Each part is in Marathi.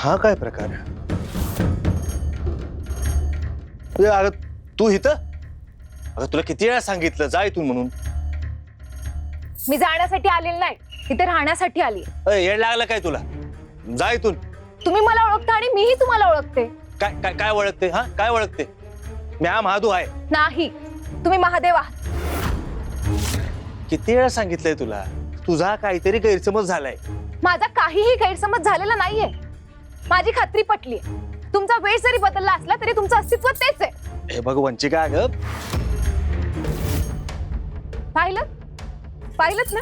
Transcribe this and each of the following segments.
हा काय प्रकार आहे? अगं तू इथं? अगं तुला किती वेळा सांगितलं जा इथून म्हणून. मी जाण्यासाठी आलेली नाही, इथे राहण्यासाठी आली. येड लागलं काय तुला? जा इथून. तुम्ही मला ओळखता आणि मीही तुम्हाला ओळखते. काय काय काय ओळखते? हा काय ओळखते? मी हा महादू आहे. नाही, तुम्ही महादेव आहात. किती वेळा सांगितलंय तुला? तुझा काहीतरी गैरसमज झालाय. माझा काहीही गैरसमज झालेला नाहीये. माझी खात्री पटली. तुमचा वेळ जरी बदलला असला तरी तुमचं अस्तित्व तेच आहे. हे बघ वंचिका, अगं पाहिलंच ना,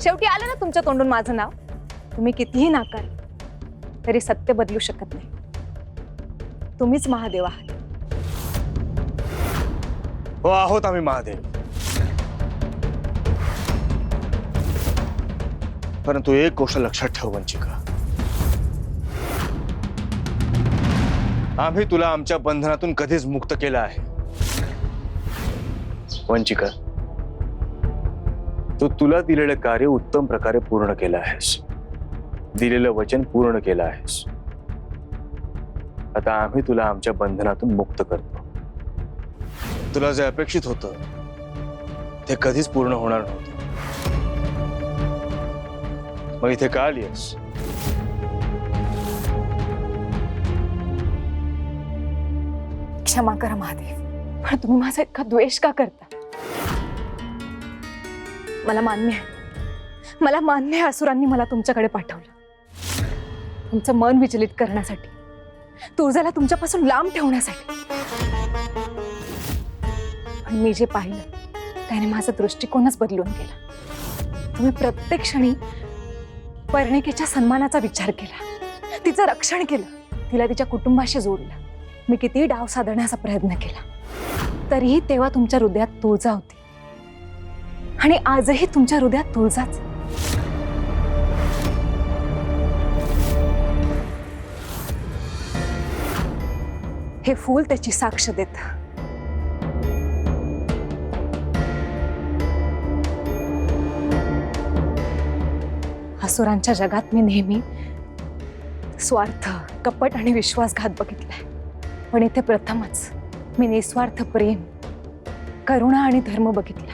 शेवटी आलं ना तुमच्या तोंडून माझं नाव. तुम्ही कितीही नाकार तरी सत्य बदलू शकत नाही. तुम्हीच महादेव आहात. हो आहोत आम्ही महादेव. परंतु एक गोष्ट लक्षात ठेव वंचिका, आम्ही तुला आमच्या बंधनातून कधीच मुक्त केलं आहे. वंचिका, तू तुला दिलेलं कार्य उत्तम प्रकारे पूर्ण केलं आहेस. दिलेलं वचन पूर्ण केलं आहेस. आता आम्ही तुला आमच्या बंधनातून मुक्त करतो. तुला जे अपेक्षित होतं ते कधीच पूर्ण होणार नव्हतं. मग इथे का आलीस? क्षमा करा महादेव, पण तुम्ही माझा इतका द्वेष का करता? मला मान्य आहे असुरांनी मला तुमच्याकडे पाठवलं, तुमचं मन विचलित करण्यासाठी, तुळजाला तुमच्यापासून लांब ठेवण्यासाठी. पण मी जे पाहिलं त्याने माझा दृष्टिकोनच बदलून गेला. तुम्ही प्रत्येक क्षणी पर्णिकेच्या सन्मानाचा विचार केला, तिचं रक्षण केलं, तिला तिच्या कुटुंबाशी जोडलं. मी कितीही डाव साधण्याचा प्रयत्न केला तरीही तेव्हा तुमच्या हृदयात तुळजा होती आणि आजही तुमच्या हृदयात तुळजाच. हे फूल त्याची साक्ष देत. असुरांच्या जगात मी नेहमी स्वार्थ, कपट आणि विश्वासघात बघितलाय, पण इथे प्रथमच मी निस्वार्थ प्रेम, करुणा आणि धर्म बघितला.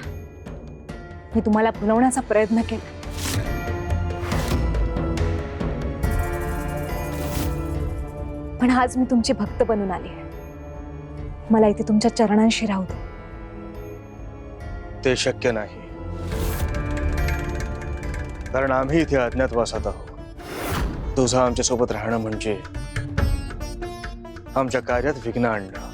मी तुम्हाला भुलवण्याचा प्रयत्न केला, पण आज मी तुमची भक्त बनून आली आहे. मला इथे तुमच्या चरणांशी राहू दे. ते शक्य नाही, कारण आम्ही इथे अज्ञातवासात आहोत. तुझं आमच्या सोबत राहणं म्हणजे आमच्या कार्यात विघ्न आणणं.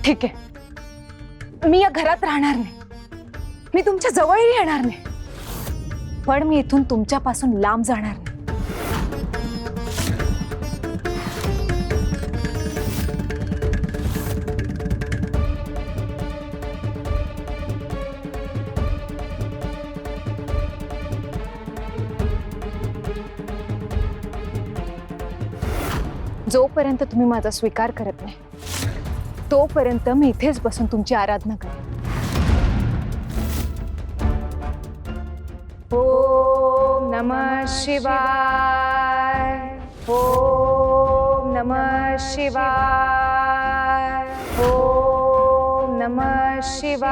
ठीक आहे, मी या घरात राहणार नाही, मी तुमच्या जवळही येणार नाही, पण मी इथून तुमच्यापासून लांब जाणार नाही. जोपर्यंत तुम्ही माझा स्वीकार करत नाही तोपर्यंत मी इथेच बसून तुमची आराधना करेन. ओम नमः शिवाय, ओम नमः शिवाय, ओम नमः शिवाय,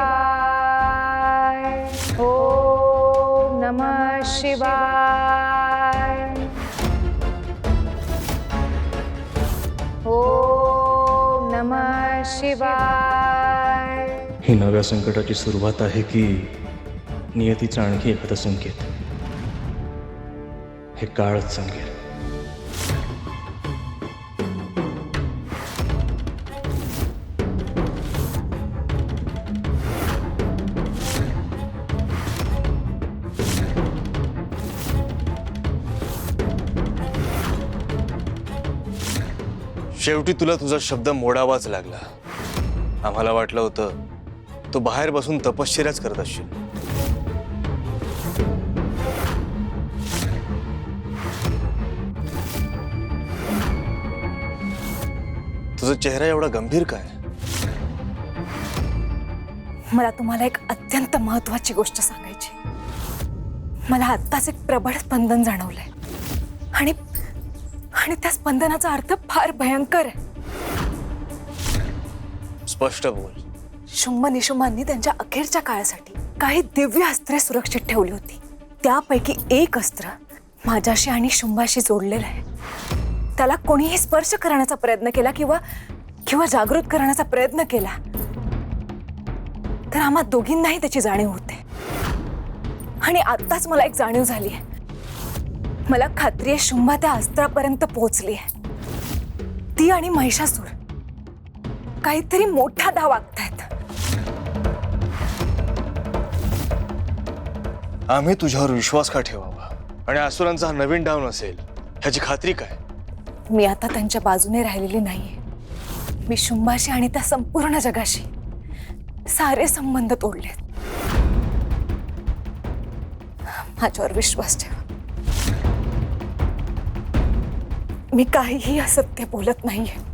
ओम नमः शिवाय, ओम नमः शिवाय. ही नव्या संकटाची सुरुवात आहे की नियतीचा आणखी एखादा संकेत? हे काळच सांगेल. शेवटी तुला तुझा शब्द मोडावाच लागला. आम्हाला वाटलं होतं तू बाहेर बसून तपश्चर्याच करत असशील. तुझा चेहरा एवढा गंभीर काय? मला तुम्हाला एक अत्यंत महत्त्वाची गोष्ट सांगायची. मला आत्ताच एक प्रबळ स्पंदन जाणवलंय आणि आणि त्या स्पंदनाचा अर्थ फार भयंकर आहे. स्पष्ट बोल. शुंभ निशुंभांनी त्यांच्या अखेरच्या काळासाठी काही दिव्य अस्त्रे सुरक्षित ठेवली होती. त्यापैकी एक अस्त्र माझ्याशी आणि शुंभाशी जोडलेलं आहे. त्याला कोणीही स्पर्श करण्याचा प्रयत्न केला किंवा जागृत करण्याचा प्रयत्न केला तर आम्हा दोघींनाही त्याची जाणीव होते. आणि आत्ताच मला एक जाणीव झाली आहे. मला खात्री आहे शुंभा त्या अस्त्रापर्यंत पोहोचली आहे. ती आणि महिषासूर काहीतरी मोठा डाव आखतायत. आम्ही तुझ्यावर विश्वास का ठेवावा आणि असुरांचा हा नवीन डाव नसेल ह्याची खात्री काय? मी आता त्यांच्या बाजूने राहिलेली नाहीये. मी शुंभाशी आणि त्या संपूर्ण जगाशी सारे संबंध तोडलेत. माझ्यावर विश्वास ठेवा. मी काहीही असत्य बोलत नाहीये.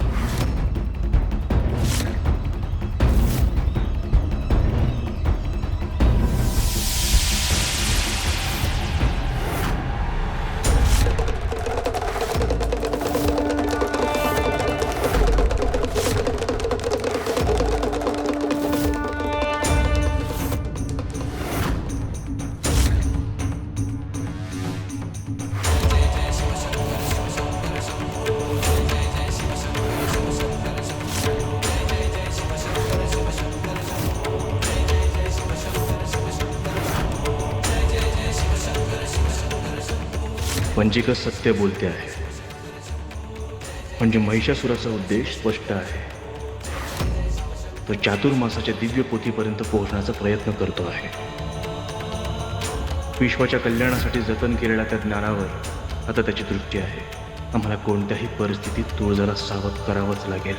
पंजिका सत्य बोलते आहे. म्हणजे महिषासुराचा उद्देश स्पष्ट आहे. तो चातुर्मासाच्या दिव्य पोथीपर्यंत पोहोचण्याचा प्रयत्न करतो आहे. विश्वाच्या कल्याणासाठी जतन केलेल्या त्या ज्ञानावर आता त्याची दृष्टी आहे. आम्हाला कोणत्याही परिस्थितीत तुळजाला सावध करावंच लागेल.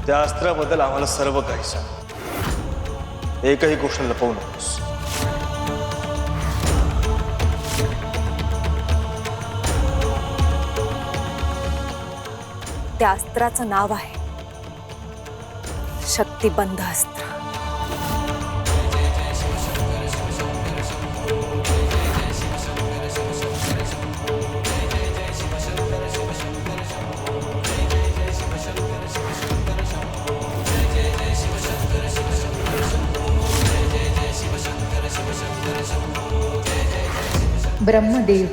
त्या अस्त्राबद्दल आम्हाला सर्व काही सांग. एकही गोष्ट लपवू नकोस. त्या अस्त्राचं नाव आहे शक्तिबंध अस्त्र. ब्रह्मदेव